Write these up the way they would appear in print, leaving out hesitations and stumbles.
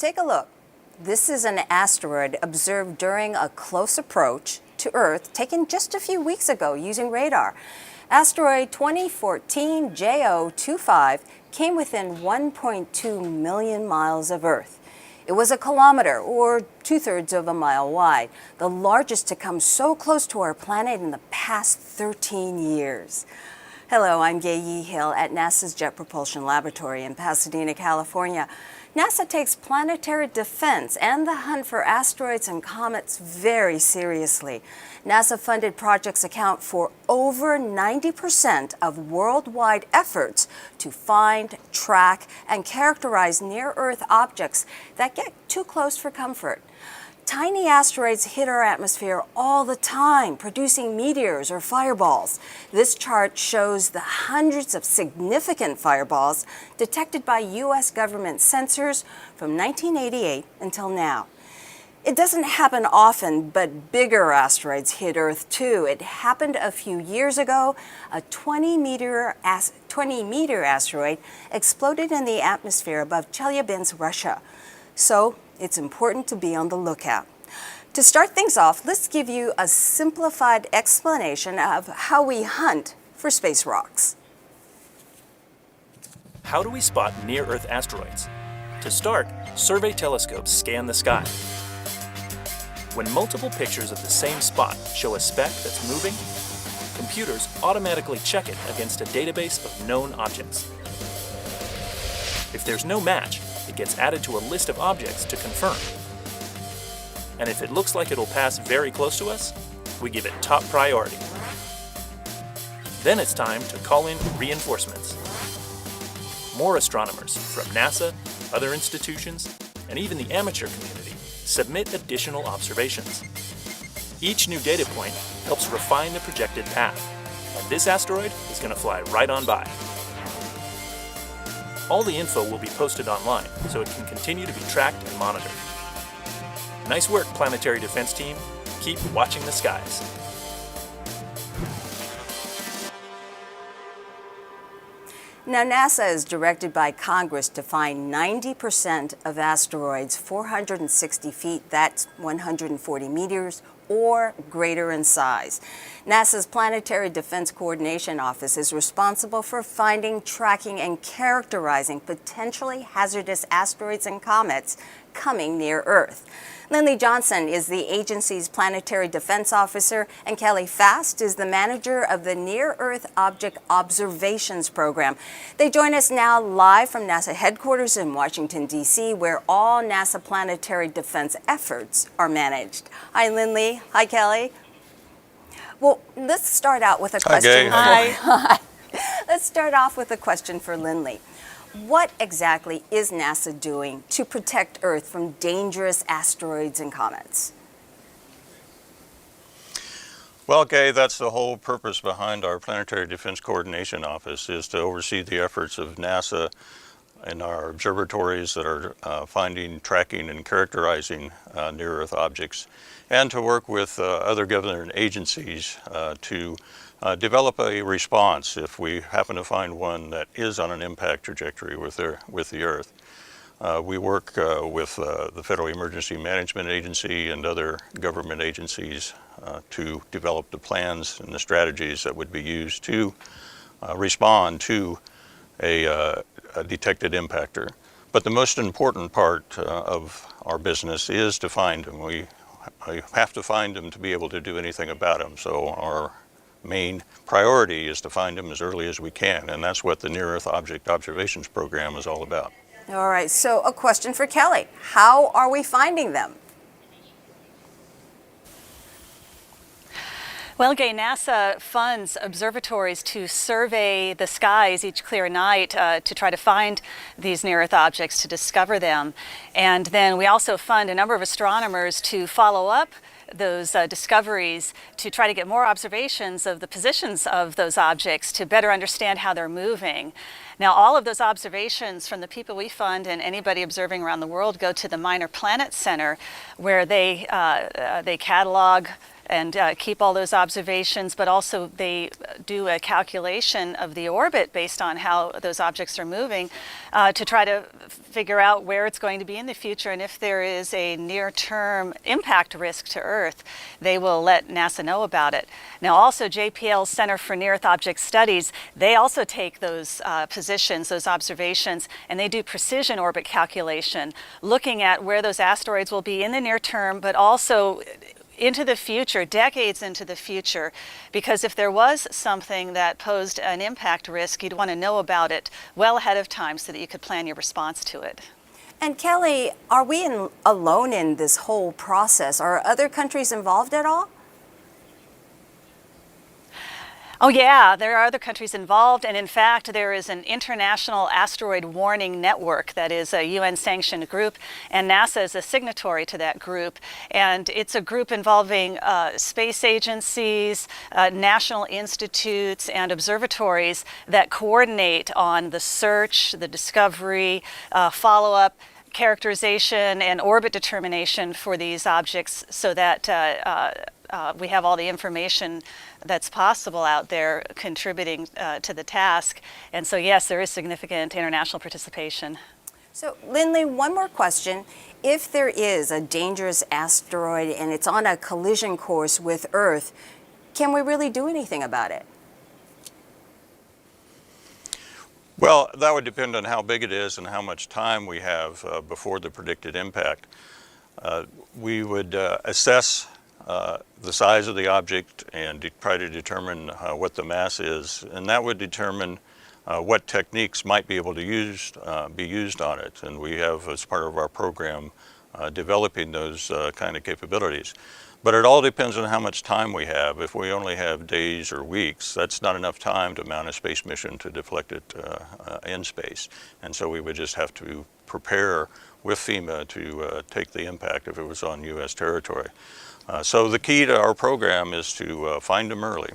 take a look. This is an asteroid observed during a close approach to Earth taken just a few weeks ago using radar. Asteroid 2014 JO25 came within 1.2 million miles of Earth. It was a kilometer, or 2/3 of a mile wide, the largest to come so close to our planet in the past 13 years. Hello, I'm Gay Yee Hill at NASA's Jet Propulsion Laboratory in Pasadena, California. NASA takes planetary defense and the hunt for asteroids and comets very seriously. NASA-funded projects account for over 90% of worldwide efforts to find, track, and characterize near-Earth objects that get too close for comfort. Tiny asteroids hit our atmosphere all the time, producing meteors or fireballs. This chart shows the hundreds of significant fireballs detected by U.S. government sensors from 1988 until now. It doesn't happen often, but bigger asteroids hit Earth too. It happened a few years ago. A 20-meter asteroid exploded in the atmosphere above Chelyabinsk, Russia. So it's important to be on the lookout. To start things off, let's give you a simplified explanation of how we hunt for space rocks. How do we spot near-Earth asteroids? To start, survey telescopes scan the sky. When multiple pictures of the same spot show a speck that's moving, computers automatically check it against a database of known objects. If there's no match, it gets added to a list of objects to confirm. And if it looks like it'll pass very close to us, we give it top priority. Then it's time to call in reinforcements. More astronomers from NASA, other institutions, and even the amateur community submit additional observations. Each new data point helps refine the projected path, and this asteroid is going to fly right on by. All the info will be posted online, so it can continue to be tracked and monitored. Nice work, Planetary Defense Team. Keep watching the skies. Now, NASA is directed by Congress to find 90% of asteroids 460 feet, that's 140 meters, or greater in size. NASA's Planetary Defense Coordination Office is responsible for finding, tracking, and characterizing potentially hazardous asteroids and comets coming near Earth. Lindley Johnson is the agency's Planetary Defense Officer, and Kelly Fast is the manager of the Near-Earth Object Observations Program. They join us now live from NASA headquarters in Washington, D.C., where all NASA planetary defense efforts are managed. Hi, Lindley. Hi, Kelly. Well, let's start out with a question. Hi. Let's start off with a question for Lindley. What exactly is NASA doing to protect Earth from dangerous asteroids and comets? Well, Gay, that's the whole purpose behind our Planetary Defense Coordination Office, is to oversee the efforts of NASA and our observatories that are finding, tracking, and characterizing near-Earth objects, and to work with other government agencies to develop a response if we happen to find one that is on an impact trajectory with the Earth. We work with the Federal Emergency Management Agency and other government agencies to develop the plans and the strategies that would be used to respond to a detected impactor. But the most important part of our business is to find them. We have to find them to be able to do anything about them. So our main priority is to find them as early as we can, and that's what the Near-Earth Object Observations Program is all about. All right, so a question for Kelly. How are we finding them? Well, Gay, NASA funds observatories to survey the skies each clear night to try to find these near-Earth objects, to discover them. And then we also fund a number of astronomers to follow up those discoveries, to try to get more observations of the positions of those objects to better understand how they're moving. Now, all of those observations from the people we fund and anybody observing around the world go to the Minor Planet Center, where they catalog and keep all those observations, but also they do a calculation of the orbit based on how those objects are moving to try to figure out where it's going to be in the future, and if there is a near-term impact risk to Earth, they will let NASA know about it. Now also JPL's Center for Near-Earth Object Studies, they also take those positions, those observations, and they do precision orbit calculation, looking at where those asteroids will be in the near term, but also into the future, decades into the future, because if there was something that posed an impact risk, you'd want to know about it well ahead of time so that you could plan your response to it. And Kelly, are we alone in this whole process? Are other countries involved at all? Oh yeah, there are other countries involved, and in fact there is an International Asteroid Warning Network that is a UN-sanctioned group, and NASA is a signatory to that group, and it's a group involving space agencies, national institutes, and observatories that coordinate on the search, the discovery, follow-up, characterization, and orbit determination for these objects so that we have all the information that's possible out there contributing to the task. And so yes, there is significant international participation. So Lindley, one more question. If there is a dangerous asteroid and it's on a collision course with Earth, can we really do anything about it? Well, that would depend on how big it is and how much time we have before the predicted impact. We would assess the size of the object and try to determine what the mass is, and that would determine what techniques might be able to be used on it. And we have, as part of our program, developing those kind of capabilities. But it all depends on how much time we have. If we only have days or weeks, that's not enough time to mount a space mission to deflect it in space. And so we would just have to prepare with FEMA to take the impact if it was on U.S. territory. So the key to our program is to find them early.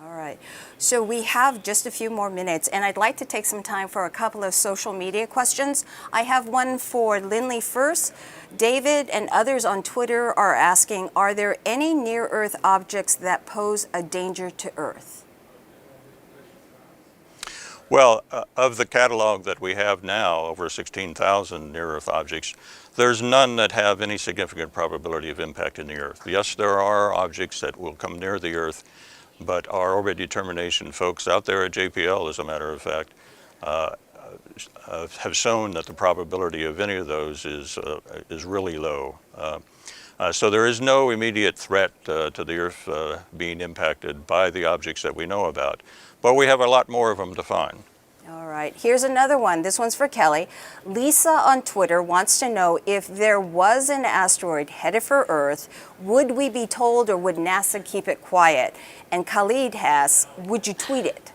All right. So we have just a few more minutes, and I'd like to take some time for a couple of social media questions. I have one for Lindley first. David and others on Twitter are asking, are there any near-Earth objects that pose a danger to Earth? Well, of the catalog that we have now, over 16,000 near-Earth objects, there's none that have any significant probability of impacting the Earth. Yes, there are objects that will come near the Earth, but our orbit determination folks out there at JPL, as a matter of fact, have shown that the probability of any of those is really low. So there is no immediate threat to the Earth being impacted by the objects that we know about, but we have a lot more of them to find. All right, here's another one. This one's for Kelly. Lisa on Twitter wants to know, if there was an asteroid headed for Earth, would we be told or would NASA keep it quiet? And Khalid asks, would you tweet it?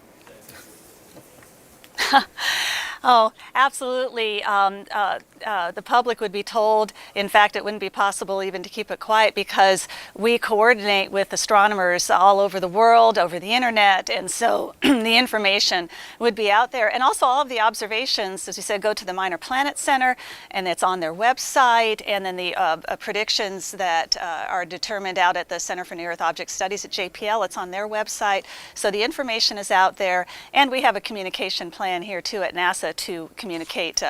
Oh, absolutely. The public would be told. In fact, it wouldn't be possible even to keep it quiet because we coordinate with astronomers all over the world, over the internet, and so the information would be out there. And also all of the observations, as we said, go to the Minor Planet Center, and it's on their website, and then the predictions that are determined out at the Center for Near-Earth Object Studies at JPL, it's on their website. So the information is out there, and we have a communication plan here too at NASA to communicate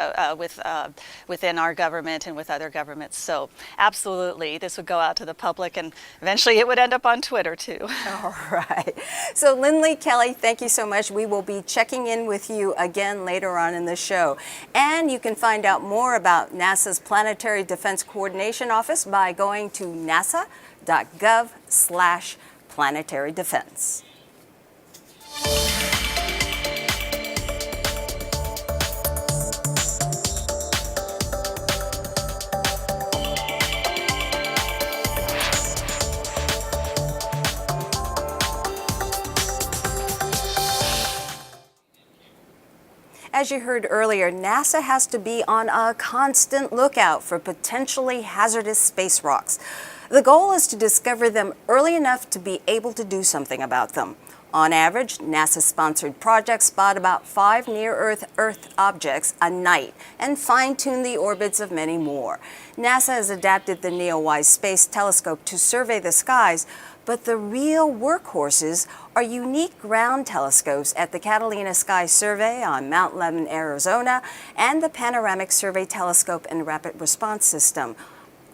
within our government and with other governments. So absolutely, this would go out to the public, and eventually it would end up on Twitter too. All right. So Lindley, Kelly, thank you so much. We will be checking in with you again later on in the show. And you can find out more about NASA's Planetary Defense Coordination Office by going to nasa.gov/planetary defense. As you heard earlier, NASA has to be on a constant lookout for potentially hazardous space rocks. The goal is to discover them early enough to be able to do something about them. On average, NASA-sponsored projects spot about 5 near-Earth objects a night and fine-tune the orbits of many more. NASA has adapted the NEOWISE Space Telescope to survey the skies, but the real workhorses are unique ground telescopes at the Catalina Sky Survey on Mount Lemmon, Arizona, and the Panoramic Survey Telescope and Rapid Response System.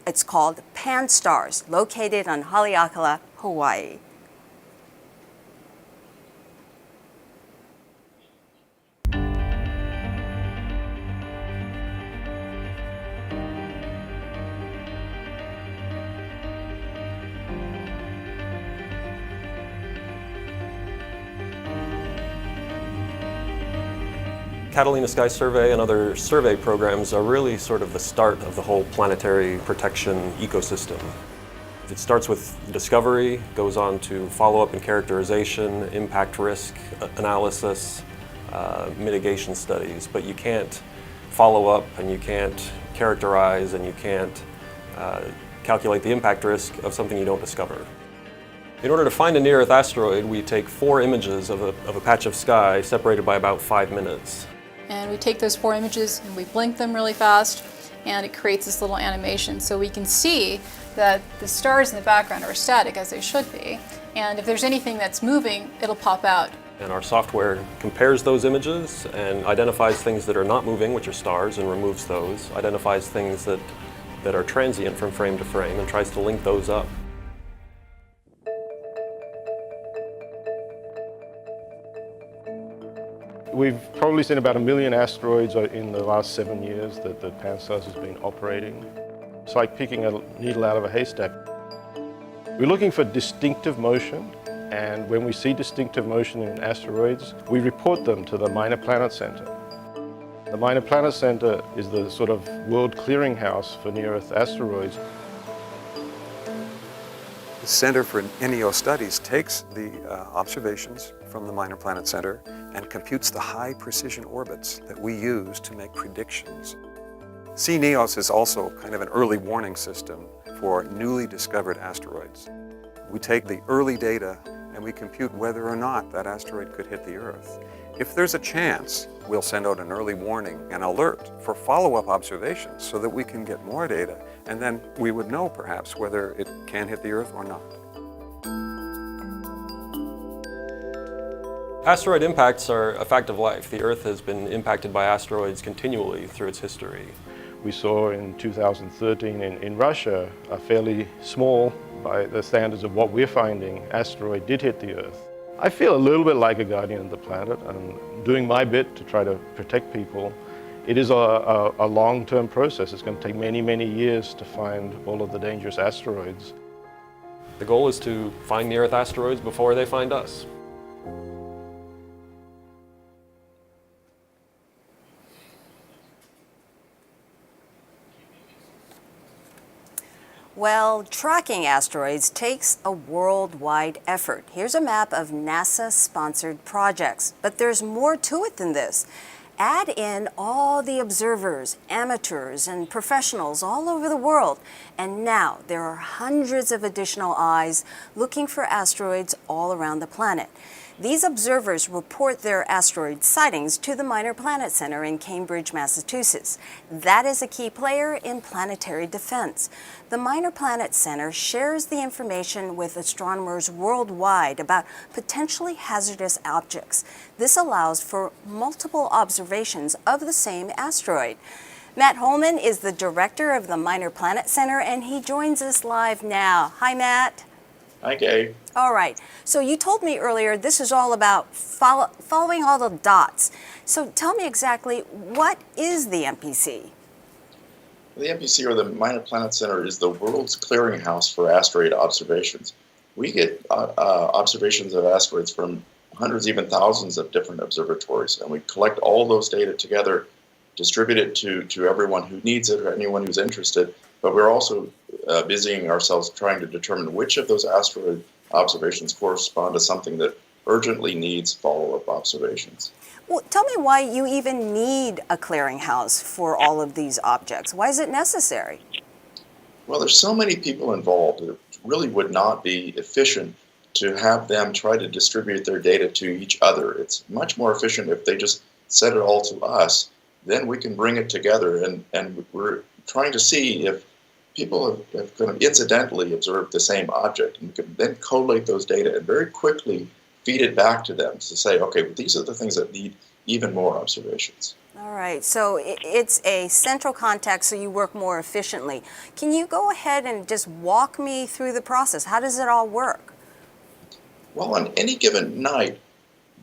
It's called PAN-STARRS, located on Haleakala, Hawaii. Catalina Sky Survey and other survey programs are really sort of the start of the whole planetary protection ecosystem. It starts with discovery, goes on to follow-up and characterization, impact risk analysis, mitigation studies, but you can't follow up and you can't characterize and you can't calculate the impact risk of something you don't discover. In order to find a near-Earth asteroid, we take 4 images of a patch of sky separated by about 5 minutes. And we take those 4 images and we blink them really fast, and it creates this little animation. So we can see that the stars in the background are static, as they should be. And if there's anything that's moving, it'll pop out. And our software compares those images and identifies things that are not moving, which are stars, and removes those, identifies things that are transient from frame to frame, and tries to link those up. We've probably seen about 1 million asteroids in the last 7 years that the PAN-STARRS has been operating. It's like picking a needle out of a haystack. We're looking for distinctive motion, and when we see distinctive motion in asteroids, we report them to the Minor Planet Center. The Minor Planet Center is the sort of world clearinghouse for near-Earth asteroids. The Center for NEO Studies takes the observations from the Minor Planet Center and computes the high-precision orbits that we use to make predictions. CNEOS is also kind of an early warning system for newly discovered asteroids. We take the early data and we compute whether or not that asteroid could hit the Earth. If there's a chance, we'll send out an early warning, an alert for follow-up observations so that we can get more data, and then we would know perhaps whether it can hit the Earth or not. Asteroid impacts are a fact of life. The Earth has been impacted by asteroids continually through its history. We saw in 2013 in Russia, a fairly small, by the standards of what we're finding, asteroid did hit the Earth. I feel a little bit like a guardian of the planet and doing my bit to try to protect people. It is a long-term process. It's going to take many, many years to find all of the dangerous asteroids. The goal is to find near-Earth asteroids before they find us. Well, tracking asteroids takes a worldwide effort. Here's a map of NASA-sponsored projects, but there's more to it than this. Add in all the observers, amateurs, and professionals all over the world, and now there are hundreds of additional eyes looking for asteroids all around the planet. These observers report their asteroid sightings to the Minor Planet Center in Cambridge, Massachusetts. That is a key player in planetary defense. The Minor Planet Center shares the information with astronomers worldwide about potentially hazardous objects. This allows for multiple observations of the same asteroid. Matt Holman is the director of the Minor Planet Center, and he joins us live now. Hi, Matt. Hi, Kay. All right. So you told me earlier this is all about following all the dots. So tell me exactly, what is the MPC? The MPC, or the Minor Planet Center, is the world's clearinghouse for asteroid observations. We get observations of asteroids from hundreds, even thousands of different observatories, and we collect all those data together, distribute it to everyone who needs it or anyone who's interested. But we're also busying ourselves trying to determine which of those asteroid observations correspond to something that urgently needs follow-up observations. Well, tell me why you even need a clearinghouse for all of these objects. Why is it necessary? Well, there's so many people involved. It really would not be efficient to have them try to distribute their data to each other. It's much more efficient if they just send it all to us. Then we can bring it together, and we're trying to see if people have kind of incidentally observed the same object, and we can then collate those data and very quickly feed it back to them to say, okay, well, these are the things that need even more observations. All right, so it's a central contact, so you work more efficiently. Can you go ahead and just walk me through the process? How does it all work? Well, on any given night,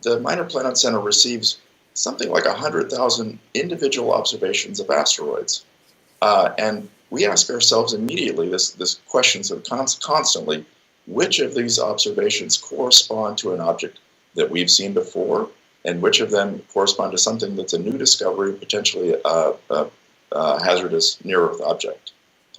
the Minor Planet Center receives something like 100,000 individual observations of asteroids. And we ask ourselves immediately this question sort of constantly, which of these observations correspond to an object that we've seen before, and which of them correspond to something that's a new discovery, potentially a hazardous near-Earth object.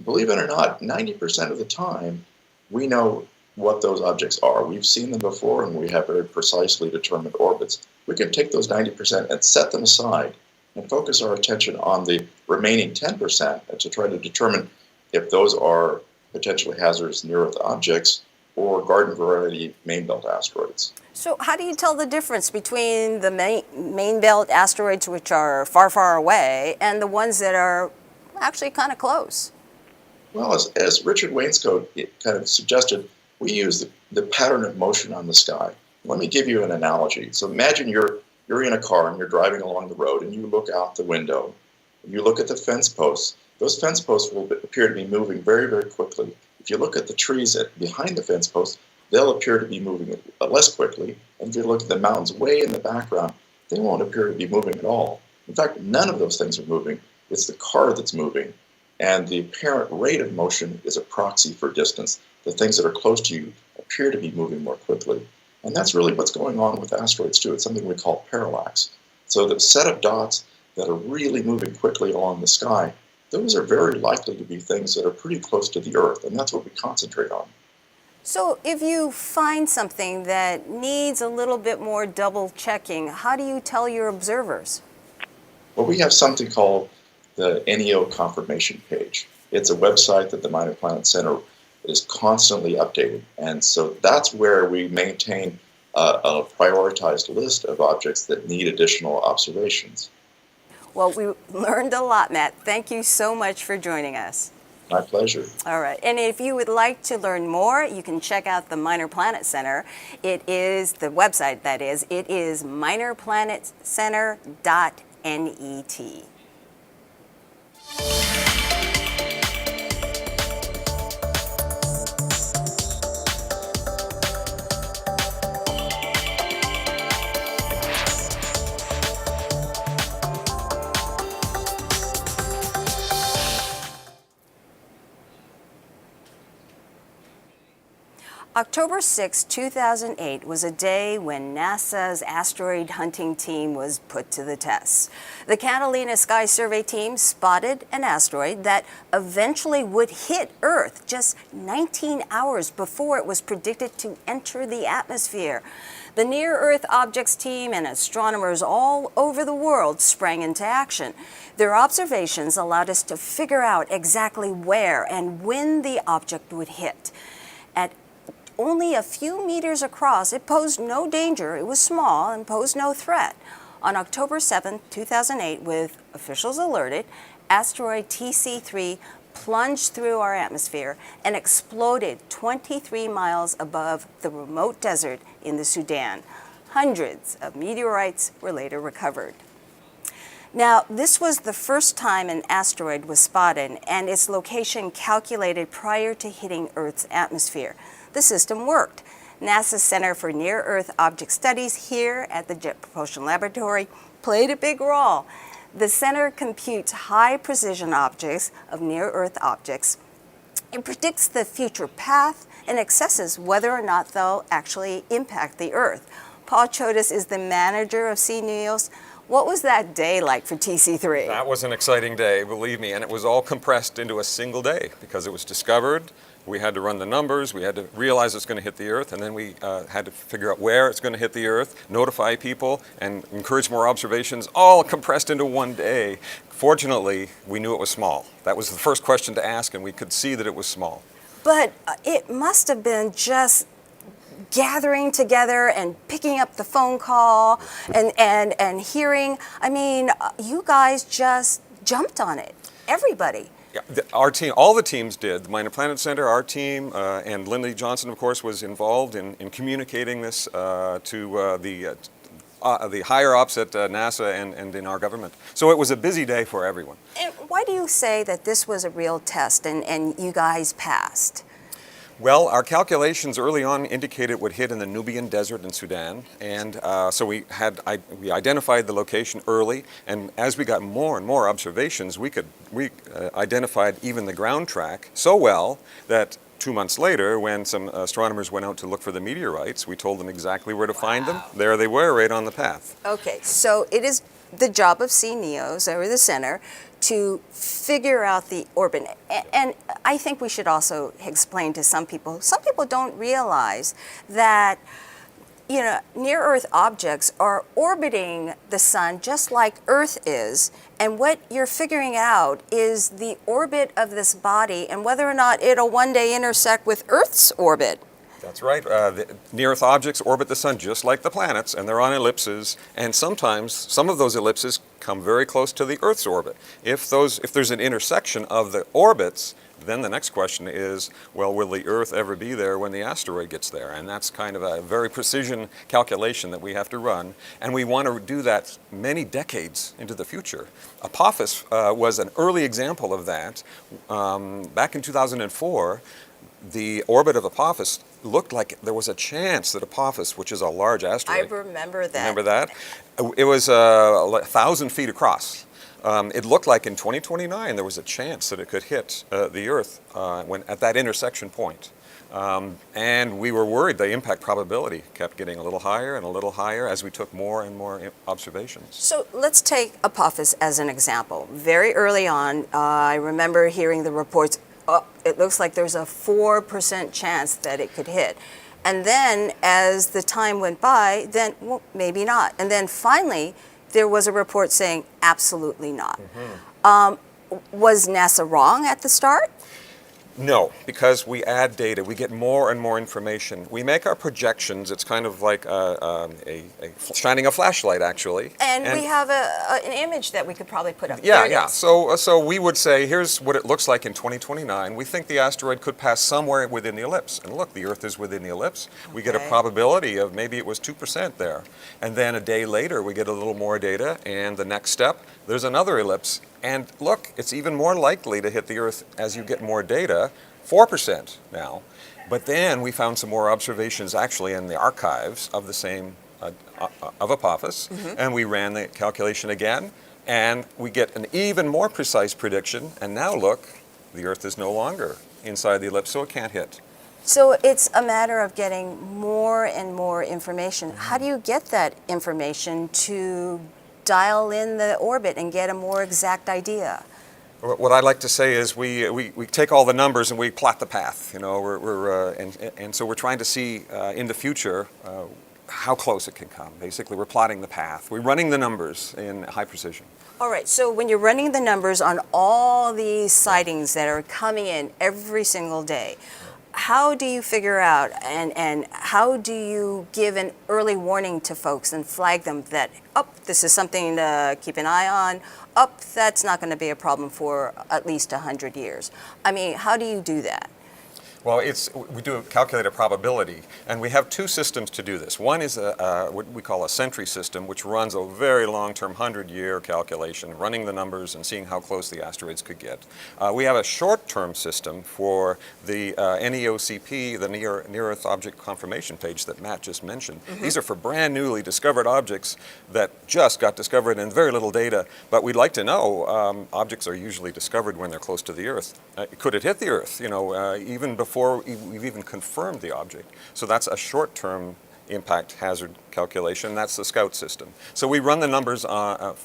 Believe it or not, 90% of the time, we know what those objects are. We've seen them before, and we have very precisely determined orbits. We can take those 90% and set them aside and focus our attention on the remaining 10% to try to determine if those are potentially hazardous near-Earth objects or garden variety main belt asteroids. So how do you tell the difference between the main belt asteroids, which are far, far away, and the ones that are actually kind of close? Well, as Richard Wainscoat kind of suggested, we use the pattern of motion on the sky. Let me give you an analogy. So imagine you're in a car and you're driving along the road, and you look out the window and you look at the fence posts. Those fence posts will appear to be moving very, very quickly. If you look at the trees behind the fence posts, they'll appear to be moving less quickly. And if you look at the mountains way in the background, they won't appear to be moving at all. In fact, none of those things are moving. It's the car that's moving. And the apparent rate of motion is a proxy for distance. The things that are close to you appear to be moving more quickly. And that's really what's going on with asteroids too. It's something we call parallax. So the set of dots that are really moving quickly along the sky, those are very likely to be things that are pretty close to the Earth, and that's what we concentrate on. So if you find something that needs a little bit more double checking, how do you tell your observers? Well, we have something called the NEO confirmation page. It's a website that the Minor Planet Center is constantly updated. And so that's where we maintain a prioritized list of objects that need additional observations. Well, we learned a lot, Matt. Thank you so much for joining us. My pleasure. All right. And if you would like to learn more, you can check out the Minor Planet Center. It is the website, that is. It is minorplanetcenter.net. October 6, 2008 was a day when NASA's asteroid hunting team was put to the test. The Catalina Sky Survey team spotted an asteroid that eventually would hit Earth just 19 hours before it was predicted to enter the atmosphere. The Near-Earth Objects team and astronomers all over the world sprang into action. Their observations allowed us to figure out exactly where and when the object would hit. At only a few meters across, it posed no danger. It was small and posed no threat. On October 7, 2008, with officials alerted, asteroid TC3 plunged through our atmosphere and exploded 23 miles above the remote desert in the Sudan. Hundreds of meteorites were later recovered. Now, this was the first time an asteroid was spotted and its location calculated prior to hitting Earth's atmosphere. The system worked. NASA's Center for Near-Earth Object Studies here at the Jet Propulsion Laboratory played a big role. The center computes high-precision objects of near-Earth objects. It predicts the future path and assesses whether or not they'll actually impact the Earth. Paul Chodas is the manager of CNEOS. What was that day like for TC3? That was an exciting day, believe me, and it was all compressed into a single day because it was discovered. We had to run the numbers, we had to realize it's going to hit the Earth, and then we had to figure out where it's going to hit the Earth, notify people, and encourage more observations, all compressed into one day. Fortunately, we knew it was small. That was the first question to ask, and we could see that it was small. But it must have been just gathering together and picking up the phone call and hearing. I mean, you guys just jumped on it. Everybody. Yeah, our team, all the teams did. The Minor Planet Center, our team, and Lindy Johnson, of course, was involved in communicating this to the higher ups at NASA and in our government. So it was a busy day for everyone. And why do you say that this was a real test and you guys passed? Well, our calculations early on indicated it would hit in the Nubian Desert in Sudan, and so we identified the location early, and as we got more and more observations, we identified even the ground track so well that 2 months later, when some astronomers went out to look for the meteorites, we told them exactly where to find them. There they were, right on the path. Okay, so it is the job of CNEOs, or the center, to figure out the orbit. And I think we should also explain to some people don't realize that, you know, near-Earth objects are orbiting the sun just like Earth is, and what you're figuring out is the orbit of this body and whether or not it'll one day intersect with Earth's orbit. That's right. The near-Earth objects orbit the sun just like the planets, and they're on ellipses, and sometimes some of those ellipses come very close to the Earth's orbit. If there's an intersection of the orbits, then the next question is, well, will the Earth ever be there when the asteroid gets there? And that's kind of a very precision calculation that we have to run, and we want to do that many decades into the future. Apophis was an early example of that. Back in 2004, the orbit of Apophis looked like there was a chance that Apophis, which is a large asteroid. I remember that. Remember that? It was 1,000 feet across. It looked like in 2029 there was a chance that it could hit the Earth at that intersection point. And we were worried. The impact probability kept getting a little higher and a little higher as we took more and more observations. So let's take Apophis as an example. Very early on, I remember hearing the reports, it looks like there's a 4% chance that it could hit. And then as the time went by, then well, maybe not. And then finally, there was a report saying absolutely not. Was NASA wrong at the start? No, because we add data, we get more and more information. We make our projections. It's kind of like shining a flashlight, actually. And we have an image that we could probably put up. Yeah, yeah. So we would say, here's what it looks like in 2029. We think the asteroid could pass somewhere within the ellipse. And look, the Earth is within the ellipse. We get a probability of maybe it was 2% there. And then a day later, we get a little more data. And the next step, there's another ellipse. And look, it's even more likely to hit the Earth as you get more data, 4% now. But then we found some more observations actually in the archives of the same, of Apophis, and we ran the calculation again, and we get an even more precise prediction, and now look, the Earth is no longer inside the ellipse, so it can't hit. So it's a matter of getting more and more information. How do you get that information to dial in the orbit and get a more exact idea? What I like to say is we take all the numbers and we plot the path. You know, and so we're trying to see in the future how close it can come. Basically, we're plotting the path. We're running the numbers in high precision. All right, so when you're running the numbers on all these sightings that are coming in every single day, how do you figure out and how do you give an early warning to folks and flag them that, this is something to keep an eye on, that's not going to be a problem for at least 100 years? I mean, how do you do that? Well, we do calculate a probability, and we have two systems to do this. One is what we call a Sentry system, which runs a very long-term 100-year calculation, running the numbers and seeing how close the asteroids could get. We have a short-term system for the NEOCP, the Near Earth Object Confirmation page that Matt just mentioned. These are for brand newly discovered objects that just got discovered and very little data, but we'd like to know, objects are usually discovered when they're close to the Earth. Could it hit the Earth, you know, even before we've even confirmed the object? So that's a short-term impact hazard calculation. That's the SCOUT system. So we run the numbers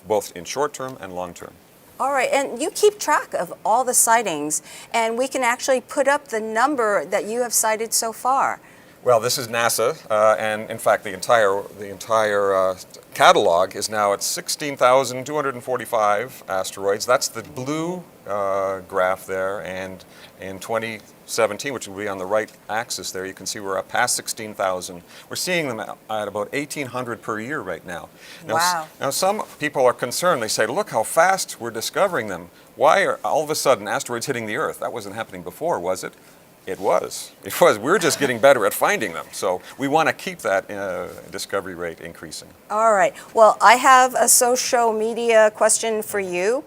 both in short-term and long-term. All right, and you keep track of all the sightings, and we can actually put up the number that you have cited so far. Well, this is NASA, and in fact, the entire catalog is now at 16,245 asteroids. That's the blue graph there, and in 2017, which will be on the right axis there, you can see we're up past 16,000. We're seeing them at about 1,800 per year right now. Wow. Now, some people are concerned. They say, look how fast we're discovering them. Why are all of a sudden asteroids hitting the Earth? That wasn't happening before, was it? It was. It was. We're just getting better at finding them. So we want to keep that discovery rate increasing. All right. Well, I have a social media question for you.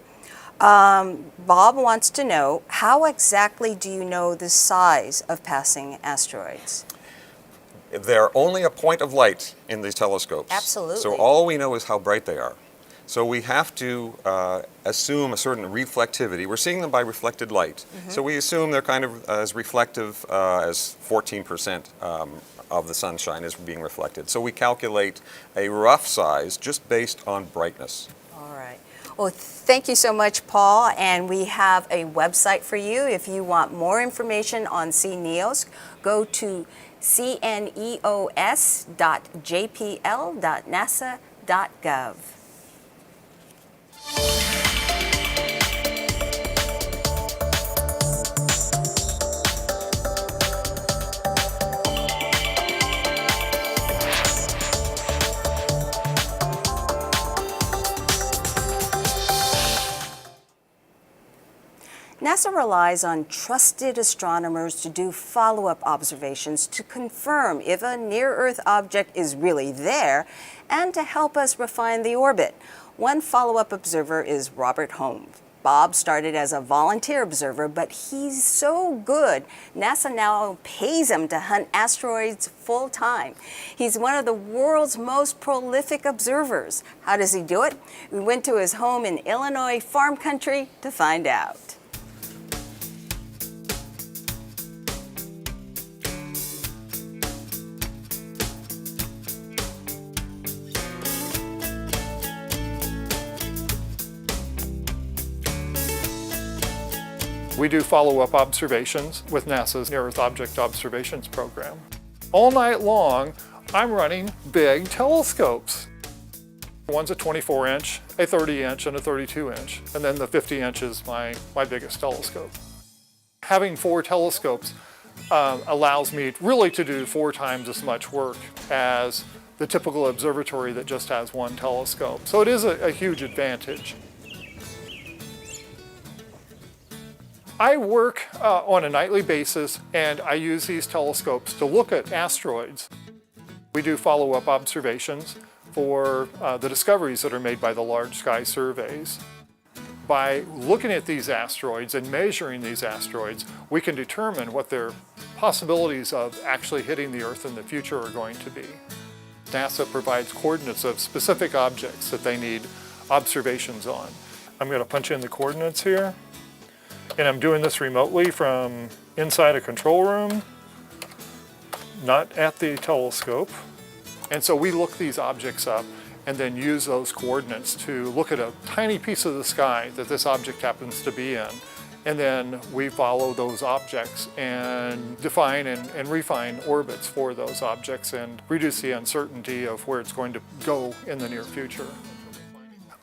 Bob wants to know, how exactly do you know the size of passing asteroids? They're only a point of light in these telescopes. Absolutely. So all we know is how bright they are. So we have to assume a certain reflectivity. We're seeing them by reflected light. So we assume they're kind of as reflective as 14% of the sunshine is being reflected. So we calculate a rough size just based on brightness. All right. Well, thank you so much, Paul. And we have a website for you. If you want more information on CNEOS, go to cneos.jpl.nasa.gov. NASA relies on trusted astronomers to do follow-up observations to confirm if a near-Earth object is really there and to help us refine the orbit. One follow-up observer is Robert Holmes. Bob started as a volunteer observer, but he's so good, NASA now pays him to hunt asteroids full-time. He's one of the world's most prolific observers. How does he do it? We went to his home in Illinois farm country to find out. We do follow-up observations with NASA's Near-Earth Object Observations program. All night long, I'm running big telescopes. One's a 24-inch, a 30-inch, and a 32-inch, and then the 50-inch is my biggest telescope. Having 4 telescopes allows me really to do 4 times as much work as the typical observatory that just has 1 telescope. So it is a huge advantage. I work on a nightly basis, and I use these telescopes to look at asteroids. We do follow-up observations for the discoveries that are made by the large sky surveys. By looking at these asteroids and measuring these asteroids, we can determine what their possibilities of actually hitting the Earth in the future are going to be. NASA provides coordinates of specific objects that they need observations on. I'm going to punch in the coordinates here. And I'm doing this remotely from inside a control room, not at the telescope. And so we look these objects up and then use those coordinates to look at a tiny piece of the sky that this object happens to be in. And then we follow those objects and define and refine orbits for those objects and reduce the uncertainty of where it's going to go in the near future.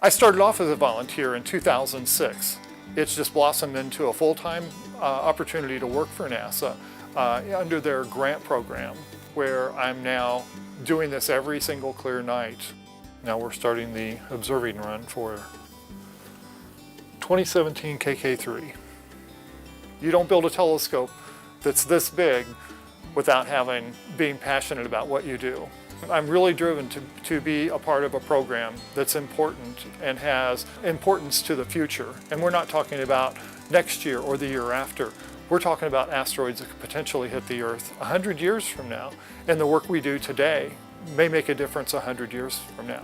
I started off as a volunteer in 2006. It's just blossomed into a full-time opportunity to work for NASA under their grant program, where I'm now doing this every single clear night. Now we're starting the observing run for 2017 KK3. You don't build a telescope that's this big without being passionate about what you do. I'm really driven to be a part of a program that's important and has importance to the future. And we're not talking about next year or the year after. We're talking about asteroids that could potentially hit the Earth 100 years from now. And the work we do today may make a difference 100 years from now.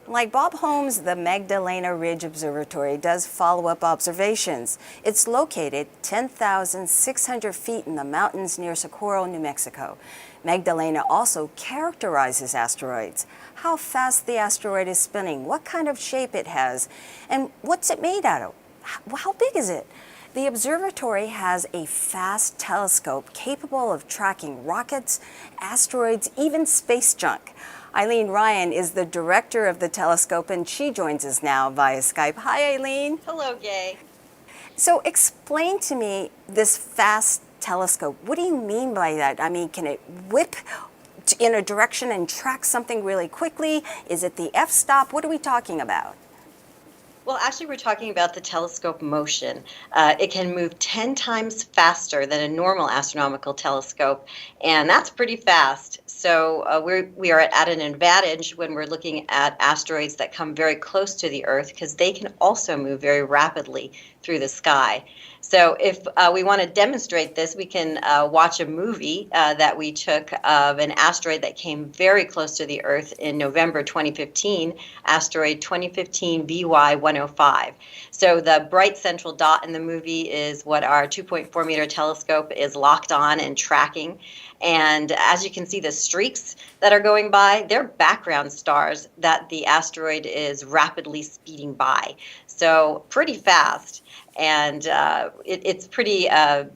Like Bob Holmes, the Magdalena Ridge Observatory does follow-up observations. It's located 10,600 feet in the mountains near Socorro, New Mexico. Magdalena also characterizes asteroids, how fast the asteroid is spinning, what kind of shape it has, and what's it made out of. How big is it? The observatory has a fast telescope capable of tracking rockets, asteroids, even space junk. Eileen Ryan is the director of the telescope, and she joins us now via Skype. Hi, Eileen. Hello, Gay. So explain to me this fast telescope. What do you mean by that? I mean, can it whip in a direction and track something really quickly? Is it the f-stop? What are we talking about? Well, actually, we're talking about the telescope motion. It can move 10 times faster than a normal astronomical telescope, and that's pretty fast. So we are at an advantage when we're looking at asteroids that come very close to the Earth, because they can also move very rapidly through the sky. So if we want to demonstrate this, we can watch a movie that we took of an asteroid that came very close to the Earth in November 2015, asteroid 2015 VY105. So the bright central dot in the movie is what our 2.4 meter telescope is locked on and tracking. And as you can see, the streaks that are going by, they're background stars that the asteroid is rapidly speeding by. So pretty fast. And it's pretty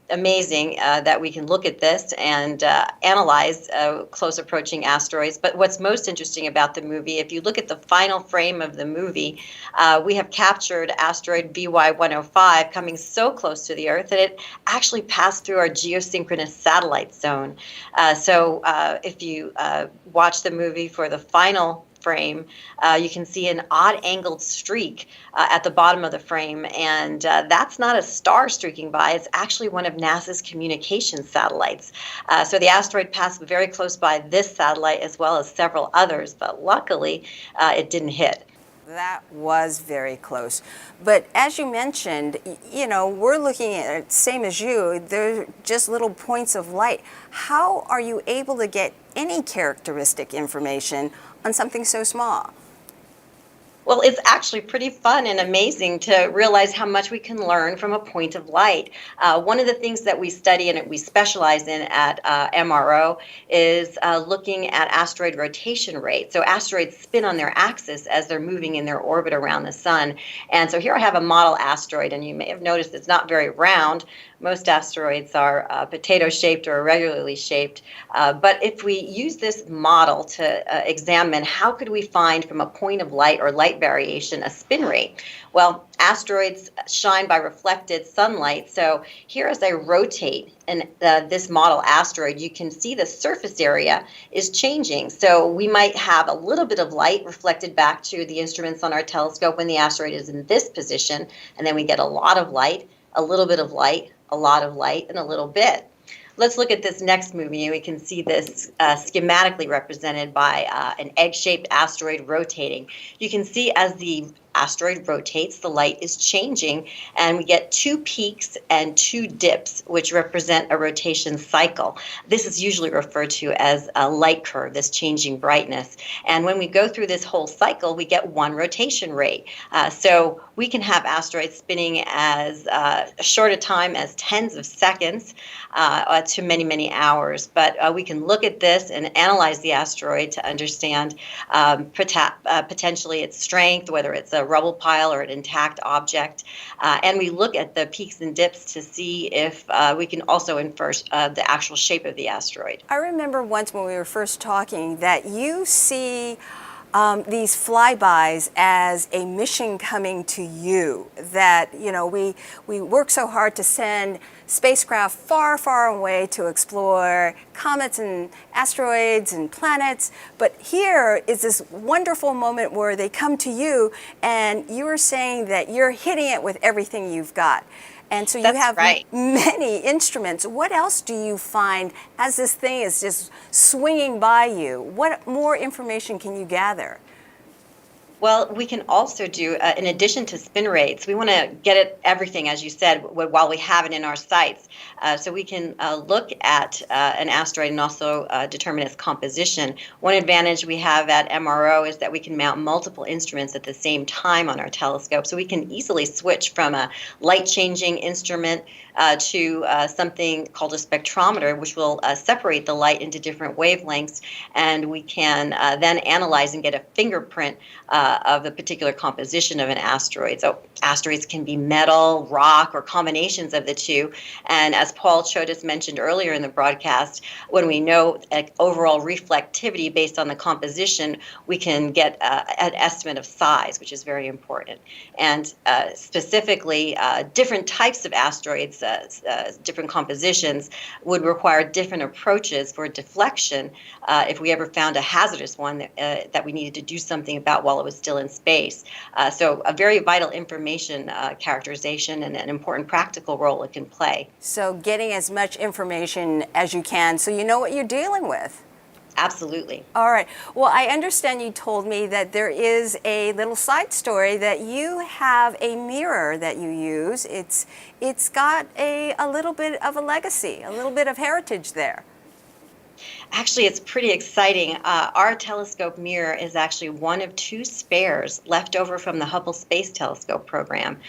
amazing that we can look at this and analyze close approaching asteroids. But what's most interesting about the movie, if you look at the final frame of the movie, we have captured asteroid VY105 coming so close to the Earth that it actually passed through our geosynchronous satellite zone. So if you watch the movie for the final frame, you can see an odd angled streak at the bottom of the frame, and that's not a star streaking by, it's actually one of NASA's communications satellites. So the asteroid passed very close by this satellite as well as several others, but luckily it didn't hit. That was very close. But as you mentioned, you know, we're looking at it, same as you, they're just little points of light. How are you able to get any characteristic information on something so small? Well, it's actually pretty fun and amazing to realize how much we can learn from a point of light. One of the things that we study and we specialize in at MRO is looking at asteroid rotation rate. So asteroids spin on their axis as they're moving in their orbit around the sun. And so here I have a model asteroid, and you may have noticed it's not very round. Most asteroids are potato-shaped or irregularly shaped. But if we use this model to examine how could we find from a point of light or light variation a spin rate? Well, asteroids shine by reflected sunlight. So here as I rotate this model asteroid, you can see the surface area is changing. So we might have a little bit of light reflected back to the instruments on our telescope when the asteroid is in this position, and then we get a lot of light, a little bit of light, a lot of light, and a little bit. Let's look at this next movie, and we can see this schematically represented by an egg-shaped asteroid rotating. You can see as the asteroid rotates, the light is changing, and we get two peaks and two dips, which represent a rotation cycle. This is usually referred to as a light curve, this changing brightness. And when we go through this whole cycle, we get one rotation rate. So we can have asteroids spinning as short a time as tens of seconds to many, many hours. But we can look at this and analyze the asteroid to understand potentially its strength, whether it's a rubble pile or an intact object. And we look at the peaks and dips to see if we can also infer the actual shape of the asteroid. I remember once when we were first talking that you see these flybys as a mission coming to you, that, you know, we work so hard to send spacecraft far, far away to explore comets and asteroids and planets, but here is this wonderful moment where they come to you and you are saying that you're hitting it with everything you've got. And so you have many instruments. What else do you find as this thing is just swinging by you? What more information can you gather? Well, we can also do, in addition to spin rates, we want to get at everything, as you said, while we have it in our sights. So we can look at an asteroid and also determine its composition. One advantage we have at MRO is that we can mount multiple instruments at the same time on our telescope. So we can easily switch from a light-changing instrument to something called a spectrometer, which will separate the light into different wavelengths. And we can then analyze and get a fingerprint of the particular composition of an asteroid. So asteroids can be metal, rock, or combinations of the two. And as Paul Chodas mentioned earlier in the broadcast, when we know overall reflectivity based on the composition, we can get an estimate of size, which is very important. And specifically, different types of asteroids, different compositions, would require different approaches for deflection if we ever found a hazardous one that we needed to do something about while it was still in space. So a very vital information characterization and an important practical role it can play. So getting as much information as you can so you know what you're dealing with. Absolutely. All right. Well, I understand you told me that there is a little side story that you have a mirror that you use. It's got a little bit of a legacy, a little bit of heritage there. Actually, it's pretty exciting. Our telescope mirror is actually one of 2 spares left over from the Hubble Space Telescope program.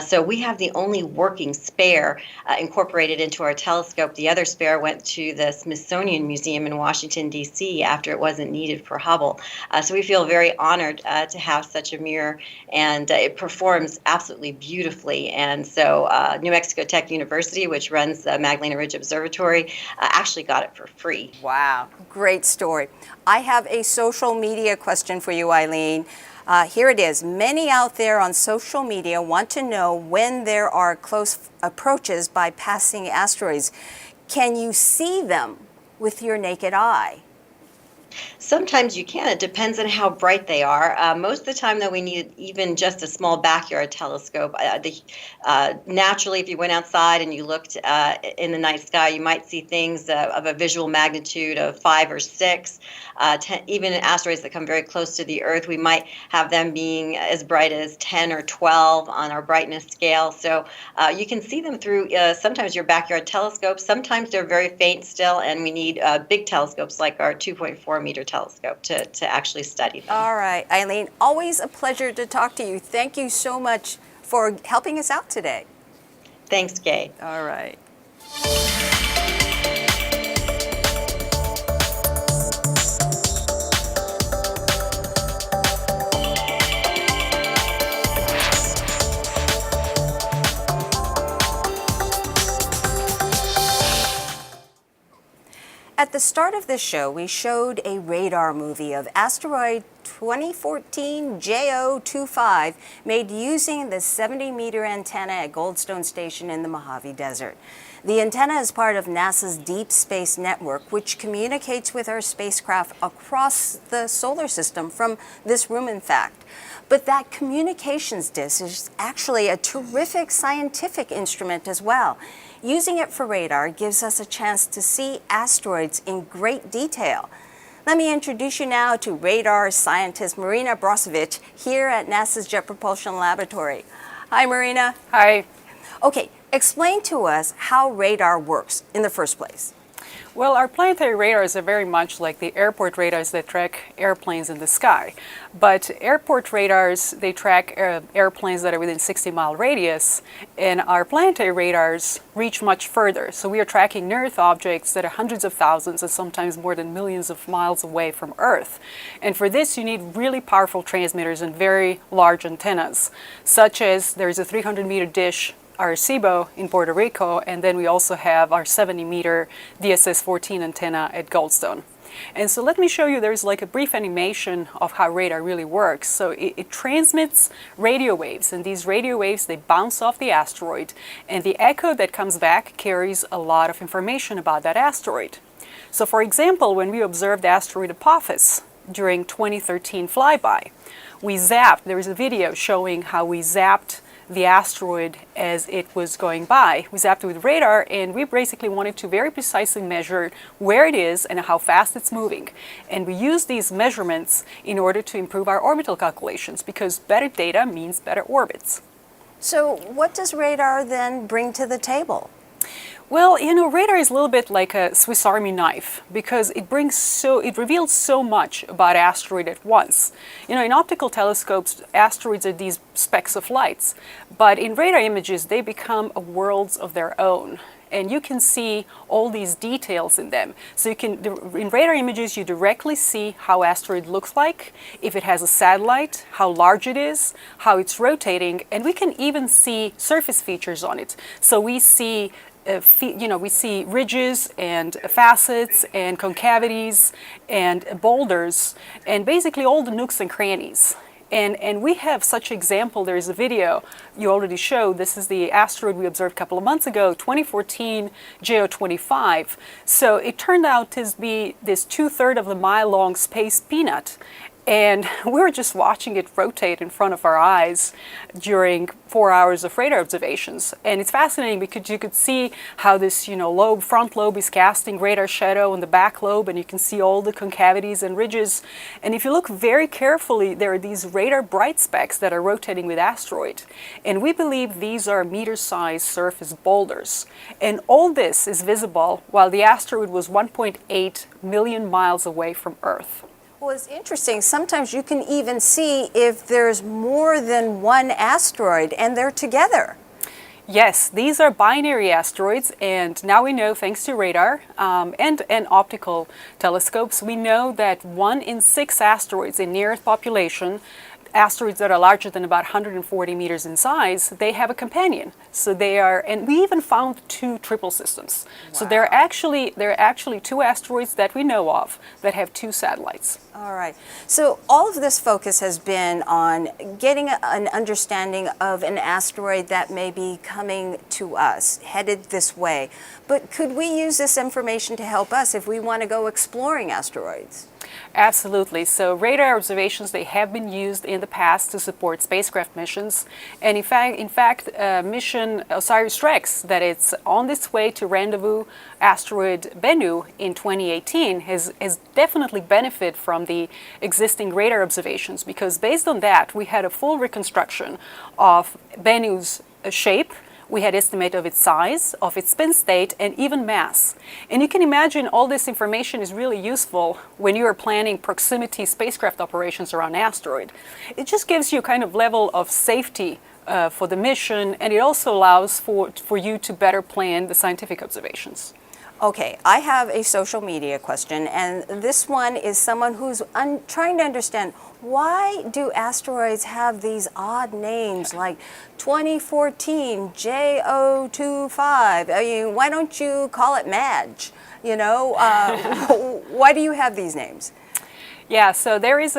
So we have the only working spare incorporated into our telescope. The other spare went to the Smithsonian Museum in Washington, D.C. after it wasn't needed for Hubble. So we feel very honored to have such a mirror, and it performs absolutely beautifully. And so New Mexico Tech University, which runs the Magdalena Ridge Observatory, actually got it for free. Wow, great story. I have a social media question for you, Eileen. Here it is. Many out there on social media want to know when there are close approaches by passing asteroids. Can you see them with your naked eye? Sometimes you can. It depends on how bright they are. Most of the time, though, we need even just a small backyard telescope. Naturally, if you went outside and you looked in the night sky, you might see things of a visual magnitude of 5 or 6. Even asteroids that come very close to the Earth, we might have them being as bright as 10 or 12 on our brightness scale. So you can see them through sometimes your backyard telescope. Sometimes they're very faint still, and we need big telescopes like our 2.4-meter telescope to actually study them. All right, Eileen, always a pleasure to talk to you. Thank you so much for helping us out today. Thanks, Gay. All right. At the start of this show, we showed a radar movie of asteroid 2014 JO25 made using the 70-meter antenna at Goldstone Station in the Mojave Desert. The antenna is part of NASA's Deep Space Network, which communicates with our spacecraft across the solar system from this room, in fact. But that communications dish is actually a terrific scientific instrument as well. Using it for radar gives us a chance to see asteroids in great detail. Let me introduce you now to radar scientist Marina Brozovic here at NASA's Jet Propulsion Laboratory. Hi, Marina. Hi. Okay, explain to us how radar works in the first place. Well, our planetary radars are very much like the airport radars that track airplanes in the sky. But airport radars, they track airplanes that are within 60-mile radius, and our planetary radars reach much further. So we are tracking near-Earth objects that are hundreds of thousands and sometimes more than millions of miles away from Earth. And for this, you need really powerful transmitters and very large antennas, such as there's a 300-meter dish Arecibo in Puerto Rico, and then we also have our 70-meter DSS-14 antenna at Goldstone. And so let me show you, there's like a brief animation of how radar really works. So it transmits radio waves, and these radio waves, they bounce off the asteroid, and the echo that comes back carries a lot of information about that asteroid. So for example, when we observed the asteroid Apophis during 2013 flyby, we zapped, there was a video showing how we zapped the asteroid as it was going by. We zapped it with radar, and we basically wanted to very precisely measure where it is and how fast it's moving. And we used these measurements in order to improve our orbital calculations, because better data means better orbits. So what does radar then bring to the table? Well, you know, radar is a little bit like a Swiss Army knife because it reveals so much about asteroid at once. You know, in optical telescopes, asteroids are these specks of lights, but in radar images, they become worlds of their own. And you can see all these details in them. So in radar images, you directly see how asteroid looks like, if it has a satellite, how large it is, how it's rotating, and we can even see surface features on it. So we see we see ridges and facets and concavities and boulders and basically all the nooks and crannies. And we have such an example. There is a video you already showed. This is the asteroid we observed a couple of months ago, 2014 JO25. So it turned out to be this 2/3 of the mile long space peanut. And we were just watching it rotate in front of our eyes during 4 hours of radar observations. And it's fascinating because you could see how this, front lobe is casting radar shadow on the back lobe, and you can see all the concavities and ridges. And if you look very carefully, there are these radar bright specks that are rotating with asteroid. And we believe these are meter-sized surface boulders. And all this is visible while the asteroid was 1.8 million miles away from Earth. Well, it's interesting. Sometimes you can even see if there's more than one asteroid and they're together. Yes, these are binary asteroids, and now we know, thanks to radar and optical telescopes, we know that 1 in 6 asteroids in near-Earth population, asteroids that are larger than about 140 meters in size, they have a companion. So they are, and we even found 2 triple systems. Wow. So there are actually 2 asteroids that we know of that have 2 satellites. All right. So all of this focus has been on getting an understanding of an asteroid that may be coming to us, headed this way. But could we use this information to help us if we want to go exploring asteroids? Absolutely. So radar observations, they have been used in the past to support spacecraft missions. And in fact, mission OSIRIS-REx, that it's on its way to rendezvous asteroid Bennu in 2018, has definitely benefited from the existing radar observations, because based on that, we had a full reconstruction of Bennu's shape. We had estimate of its size, of its spin state, and even mass. And you can imagine all this information is really useful when you are planning proximity spacecraft operations around an asteroid. It just gives you a kind of level of safety for the mission, and it also allows for you to better plan the scientific observations. Okay, I have a social media question, and this one is someone who's trying to understand, why do asteroids have these odd names like 2014 JO25? I mean, why don't you call it Madge? Why do you have these names? Yeah, so there is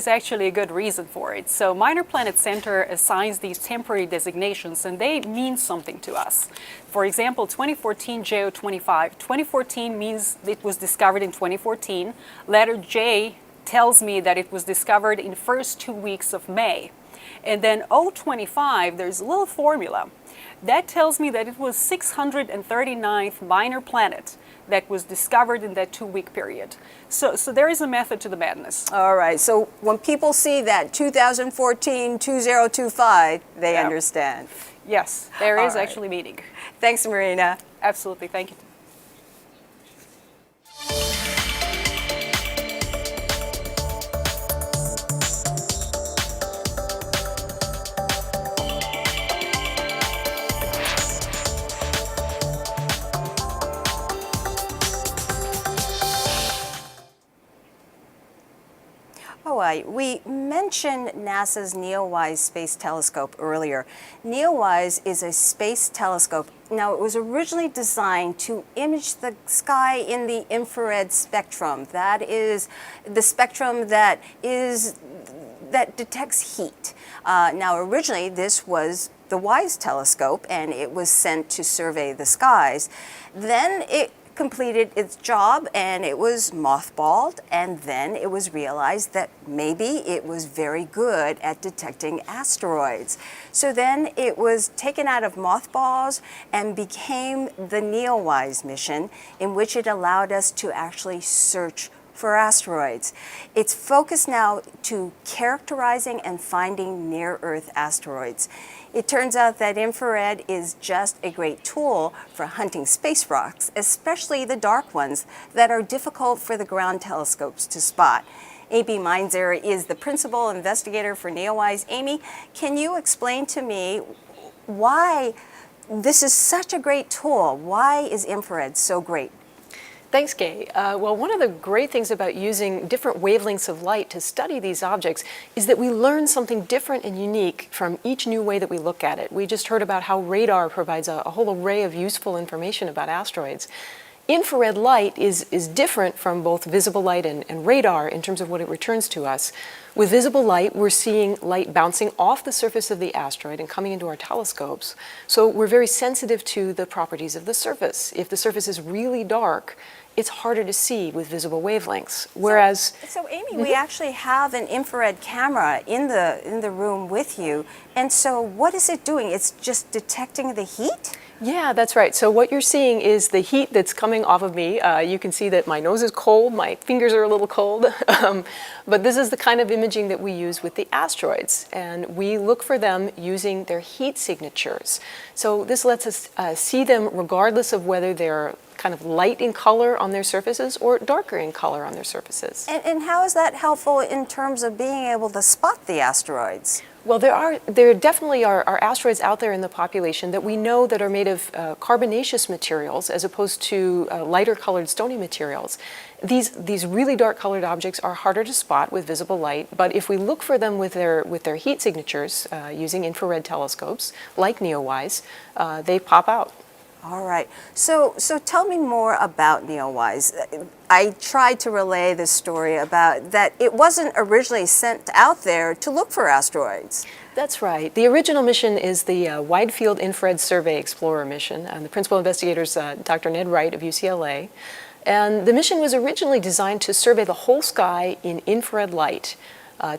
actually a good reason for it. So Minor Planet Center assigns these temporary designations, and they mean something to us. For example, 2014 JO25. 2014 means it was discovered in 2014. Letter J tells me that it was discovered in the first 2 weeks of May. And then O25, there's a little formula. That tells me that it was 639th minor planet that was discovered in that 2-week period. So there is a method to the madness. All right, so when people see that 2014 2025, they understand. Yes, there is actually meaning. Thanks, Marina. Absolutely, thank you. We mentioned NASA's NEOWISE space telescope earlier. NEOWISE is a space telescope. Now, it was originally designed to image the sky in the infrared spectrum. That is the spectrum that detects heat. Now, originally, this was the WISE telescope, and it was sent to survey the skies. Then it completed its job and it was mothballed, and then it was realized that maybe it was very good at detecting asteroids. So then it was taken out of mothballs and became the NEOWISE mission, in which it allowed us to actually search for asteroids. It's focused now to characterizing and finding near-Earth asteroids. It turns out that infrared is just a great tool for hunting space rocks, especially the dark ones that are difficult for the ground telescopes to spot. Amy Meinzer is the principal investigator for NEOWISE. Amy, can you explain to me why this is such a great tool? Why is infrared so great? Thanks, Gay. Well, one of the great things about using different wavelengths of light to study these objects is that we learn something different and unique from each new way that we look at it. We just heard about how radar provides a whole array of useful information about asteroids. Infrared light is different from both visible light and radar in terms of what it returns to us. With visible light, we're seeing light bouncing off the surface of the asteroid and coming into our telescopes. So we're very sensitive to the properties of the surface. If the surface is really dark, it's harder to see with visible wavelengths. Whereas, so Amy, we actually have an infrared camera in the room with you, and so what is it doing? It's just detecting the heat? Yeah, that's right. So what you're seeing is the heat that's coming off of me. You can see that my nose is cold, my fingers are a little cold, but this is the kind of imaging that we use with the asteroids, and we look for them using their heat signatures. So this lets us see them regardless of whether they're kind of light in color on their surfaces or darker in color on their surfaces. And how is that helpful in terms of being able to spot the asteroids? Well, there definitely are asteroids out there in the population that we know that are made of carbonaceous materials as opposed to lighter colored stony materials. These really dark colored objects are harder to spot with visible light, but if we look for them with their heat signatures using infrared telescopes like NEOWISE, they pop out. All right. So tell me more about NEOWISE. I tried to relay this story about that it wasn't originally sent out there to look for asteroids. That's right. The original mission is the Wide Field Infrared Survey Explorer mission. The principal investigator is Dr. Ned Wright of UCLA. And the mission was originally designed to survey the whole sky in infrared light.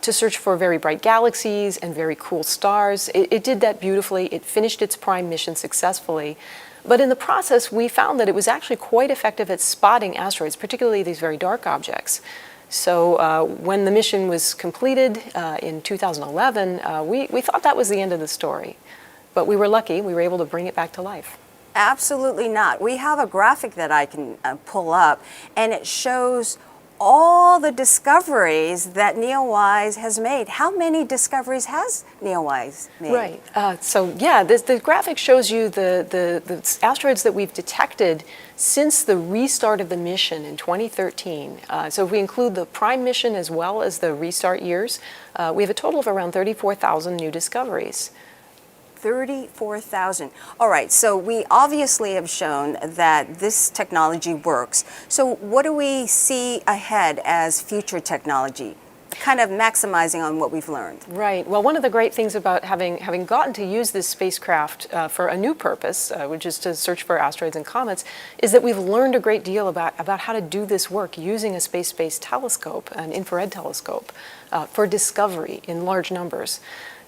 To search for very bright galaxies and very cool stars. It did that beautifully. It finished its prime mission successfully. But in the process, we found that it was actually quite effective at spotting asteroids, particularly these very dark objects. So when the mission was completed in 2011, we thought that was the end of the story. But we were lucky. We were able to bring it back to life. Absolutely not. We have a graphic that I can pull up, and it shows all the discoveries that NEOWISE has made. How many discoveries has NEOWISE made? Right. So yeah, the graphic shows you the asteroids that we've detected since the restart of the mission in 2013. So if we include the prime mission as well as the restart years, we have a total of around 34,000 new discoveries. 34,000. All right, so we obviously have shown that this technology works. So what do we see ahead as future technology? Kind of maximizing on what we've learned. Right. Well, one of the great things about having gotten to use this spacecraft for a new purpose, which is to search for asteroids and comets, is that we've learned a great deal about how to do this work using a space-based telescope, an infrared telescope, for discovery in large numbers.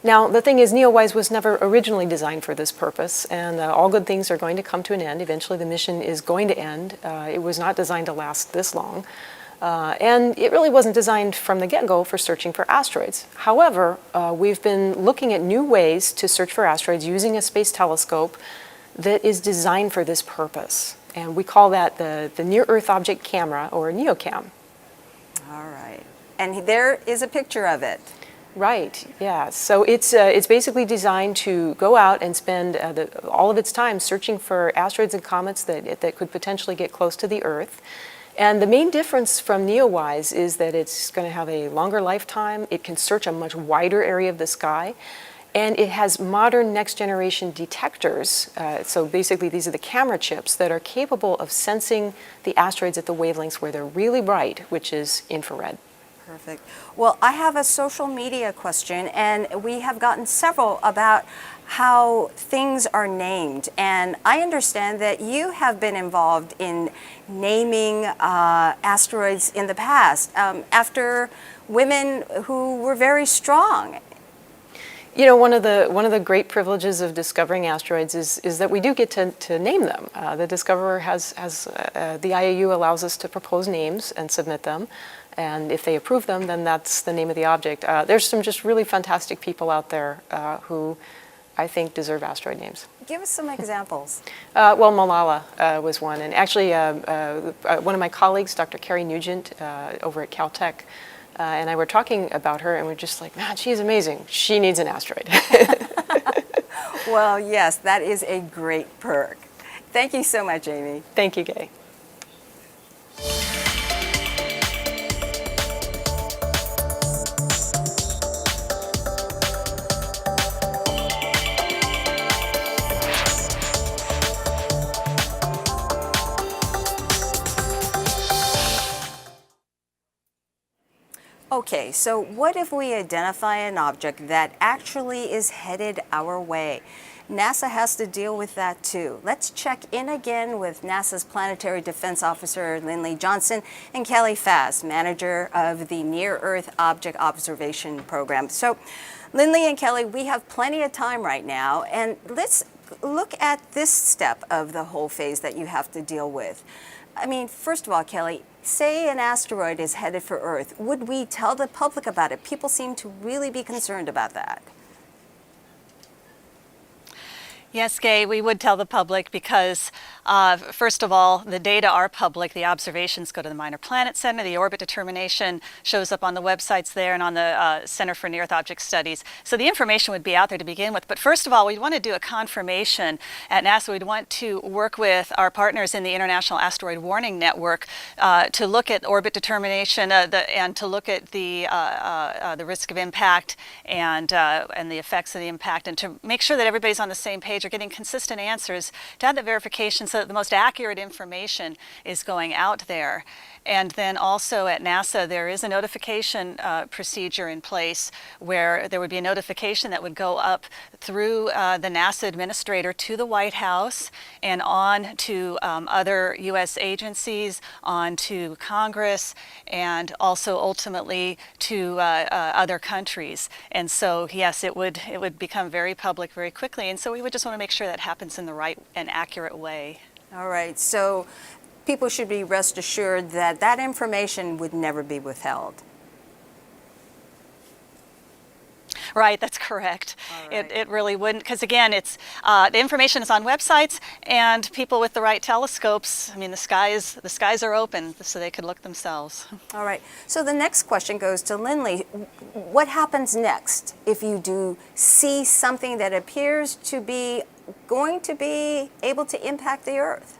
Now, the thing is, NEOWISE was never originally designed for this purpose, and all good things are going to come to an end. Eventually, the mission is going to end. It was not designed to last this long. And it really wasn't designed from the get-go for searching for asteroids. However, we've been looking at new ways to search for asteroids using a space telescope that is designed for this purpose. And we call that the Near-Earth Object Camera, or NEOCAM. All right. And there is a picture of it. Right, yeah. So it's basically designed to go out and spend all of its time searching for asteroids and comets that could potentially get close to the Earth. And the main difference from NEOWISE is that it's going to have a longer lifetime. It can search a much wider area of the sky. And it has modern next-generation detectors. So basically, these are the camera chips that are capable of sensing the asteroids at the wavelengths where they're really bright, which is infrared. Perfect. Well, I have a social media question, and we have gotten several about how things are named. And I understand that you have been involved in naming asteroids in the past after women who were very strong. You know, one of the great privileges of discovering asteroids is that we do get to name them. The discoverer the IAU allows us to propose names and submit them, and if they approve them, then that's the name of the object. There's some just really fantastic people out there who I think deserve asteroid names. Give us some examples. Well, Malala was one, and actually one of my colleagues, Dr. Carrie Nugent over at Caltech, and I were talking about her, and we're just like, man, she's amazing. She needs an asteroid. Well, yes, that is a great perk. Thank you so much, Amy. Thank you, Gay. Okay, so what if we identify an object that actually is headed our way? NASA has to deal with that too. Let's check in again with NASA's Planetary Defense Officer Lindley Johnson and Kelly Fass, manager of the Near-Earth Object Observation Program. So, Lindley and Kelly, we have plenty of time right now, and let's look at this step of the whole phase that you have to deal with. I mean, first of all, Kelly, say an asteroid is headed for Earth. Would we tell the public about it? People seem to really be concerned about that. Yes, Gay, we would tell the public because, first of all, the data are public. The observations go to the Minor Planet Center. The orbit determination shows up on the websites there and on the Center for Near-Earth Object Studies. So the information would be out there to begin with. But first of all, we'd want to do a confirmation at NASA. We'd want to work with our partners in the International Asteroid Warning Network to look at orbit determination and to look at the risk of impact and the effects of the impact, and to make sure that everybody's on the same page, are getting consistent answers, to have that verification so that the most accurate information is going out there. And then also at NASA, there is a notification procedure in place where there would be a notification that would go up through the NASA administrator to the White House and on to other U.S. agencies, on to Congress, and also ultimately to other countries. And so, yes, it would become very public very quickly. And so we would just want to make sure that happens in the right and accurate way. All right, so people should be rest assured that that information would never be withheld. Right, that's correct. Right. It really wouldn't, because again, it's the information is on websites, and people with the right telescopes, I mean, the skies are open, so they could look themselves. All right, so the next question goes to Lindley. What happens next if you do see something that appears to be going to be able to impact the Earth?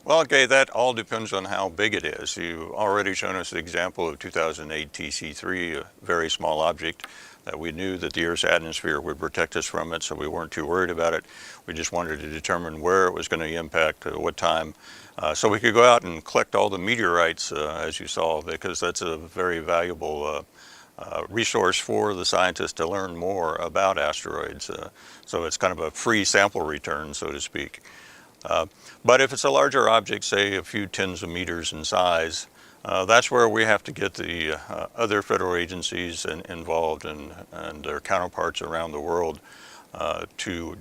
Well, okay, that all depends on how big it is. You've already shown us the example of 2008 TC3, a very small object that we knew that the Earth's atmosphere would protect us from it, so we weren't too worried about it. We just wanted to determine where it was going to impact, at what time, so we could go out and collect all the meteorites, as you saw, because that's a very valuable resource for the scientists to learn more about asteroids. So it's kind of a free sample return, so to speak. But if it's a larger object, say a few tens of meters in size, that's where we have to get the other federal agencies involved and their counterparts around the world to,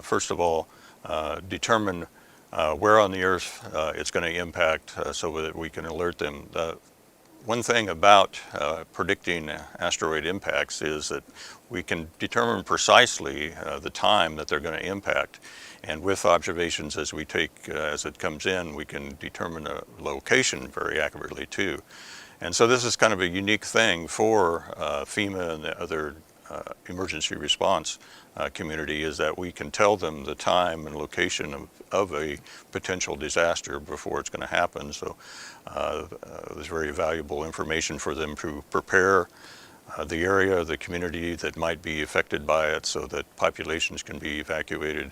first of all, determine where on the Earth it's going to impact so that we can alert them. One thing about predicting asteroid impacts is that we can determine precisely the time that they're going to impact. And with observations as we take, as it comes in, we can determine a location very accurately too. And so this is kind of a unique thing for FEMA and the other emergency response community, is that we can tell them the time and location of a potential disaster before it's going to happen. So there's very valuable information for them to prepare the area, the community that might be affected by it, so that populations can be evacuated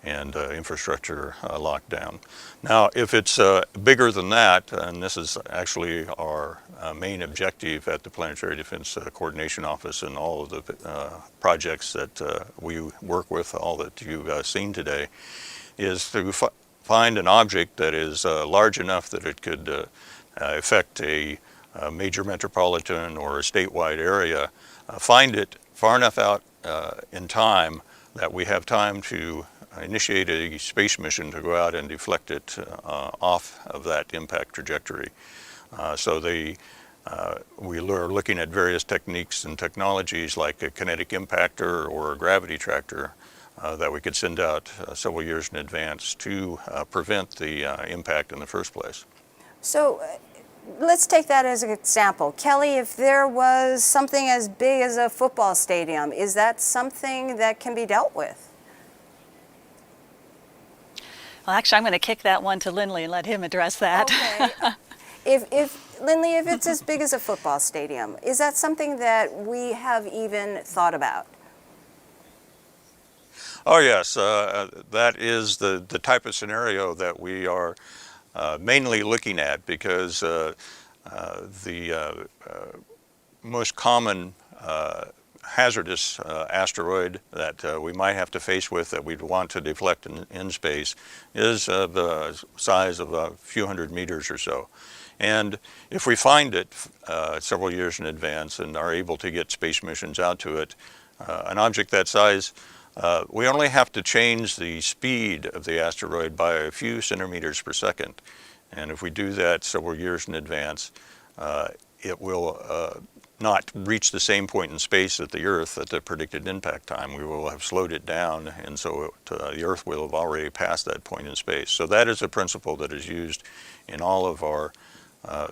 and infrastructure locked down. Now, if it's bigger than that, and this is actually our main objective at the Planetary Defense Coordination Office and all of the projects that we work with, all that you've seen today, is to find an object that is large enough that it could affect a a major metropolitan or a statewide area, find it far enough out in time that we have time to initiate a space mission to go out and deflect it off of that impact trajectory. We are looking at various techniques and technologies like a kinetic impactor or a gravity tractor that we could send out several years in advance to prevent the impact in the first place. So let's take that as an example. Kelly, if there was something as big as a football stadium, is that something that can be dealt with? Well, actually, I'm going to kick that one to Lindley and let him address that. Okay. Lindley, if it's as big as a football stadium, is that something that we have even thought about? Oh yes, that is the type of scenario that we are mainly looking at, because the most common hazardous asteroid that we might have to face with that we'd want to deflect in space is the size of a few hundred meters or so. And if we find it several years in advance and are able to get space missions out to it, an object that size, we only have to change the speed of the asteroid by a few centimeters per second. And if we do that several years in advance, it will not reach the same point in space at the Earth at the predicted impact time. We will have slowed it down, and so the Earth will have already passed that point in space. So that is a principle that is used in all of our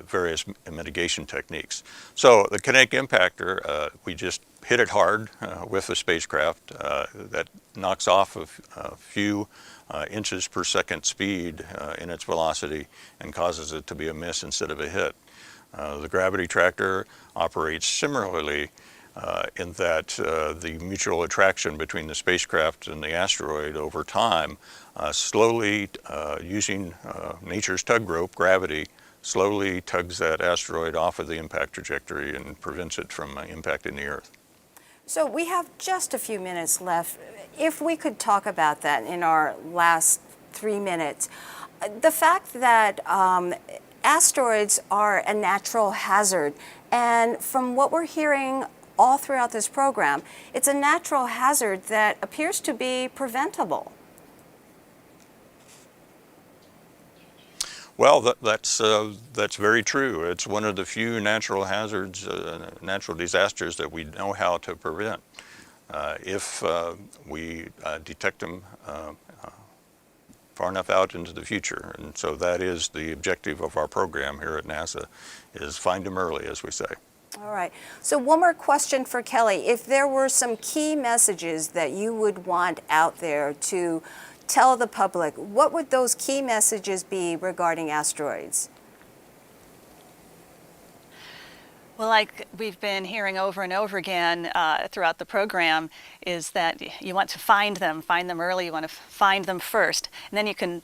various mitigation techniques. So the kinetic impactor, we just hit it hard with the spacecraft. That knocks off a few inches per second speed in its velocity and causes it to be a miss instead of a hit. The gravity tractor operates similarly in that the mutual attraction between the spacecraft and the asteroid over time, slowly using nature's tug rope, gravity, slowly tugs that asteroid off of the impact trajectory and prevents it from impacting the Earth. So we have just a few minutes left. If we could talk about that in our last 3 minutes. The fact that asteroids are a natural hazard, and from what we're hearing all throughout this program, it's a natural hazard that appears to be preventable. Well, that's very true. It's one of the few natural hazards, natural disasters that we know how to prevent if we detect them far enough out into the future. And so that is the objective of our program here at NASA, is find them early, as we say. All right. So one more question for Kelly. If there were some key messages that you would want out there to tell the public, what would those key messages be regarding asteroids? Well, like we've been hearing over and over again throughout the program, is that you want to find them early, you want to find them first, and then you can,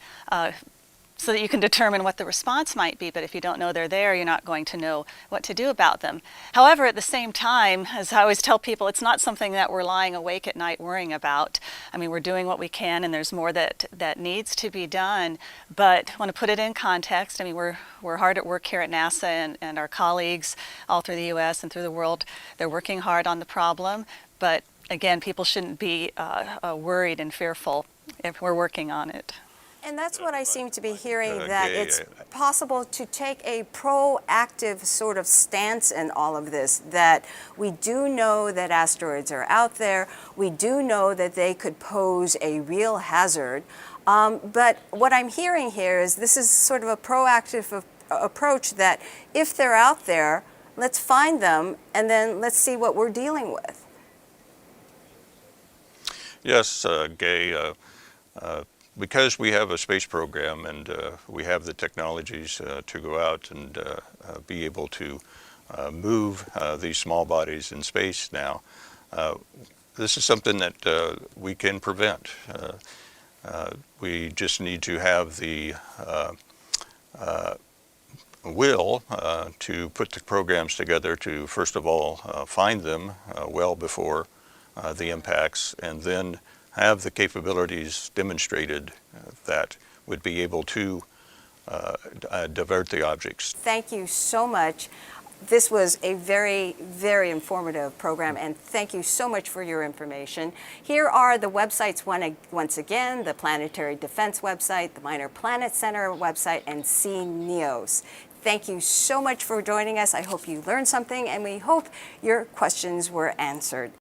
so that you can determine what the response might be. But if you don't know they're there, you're not going to know what to do about them. However, at the same time, as I always tell people, it's not something that we're lying awake at night worrying about. I mean, we're doing what we can, and there's more that needs to be done. But I want to put it in context. I mean, we're hard at work here at NASA, and our colleagues all through the U.S. and through the world, they're working hard on the problem. But again, people shouldn't be worried and fearful if we're working on it. And that's what I seem to be hearing, that it's possible to take a proactive sort of stance in all of this, that we do know that asteroids are out there, we do know that they could pose a real hazard, but what I'm hearing here is this is sort of a proactive approach, that if they're out there, let's find them and then let's see what we're dealing with. Yes, Gay. Because we have a space program and we have the technologies to go out and be able to move these small bodies in space now, this is something that we can prevent. We just need to have the will to put the programs together to, first of all, find them well before the impacts, and then have the capabilities demonstrated that would be able to divert the objects. Thank you so much. This was a very, very informative program, and thank you so much for your information. Here are the websites once again, the Planetary Defense website, the Minor Planet Center website, and CNEOS. Thank you so much for joining us. I hope you learned something, and we hope your questions were answered.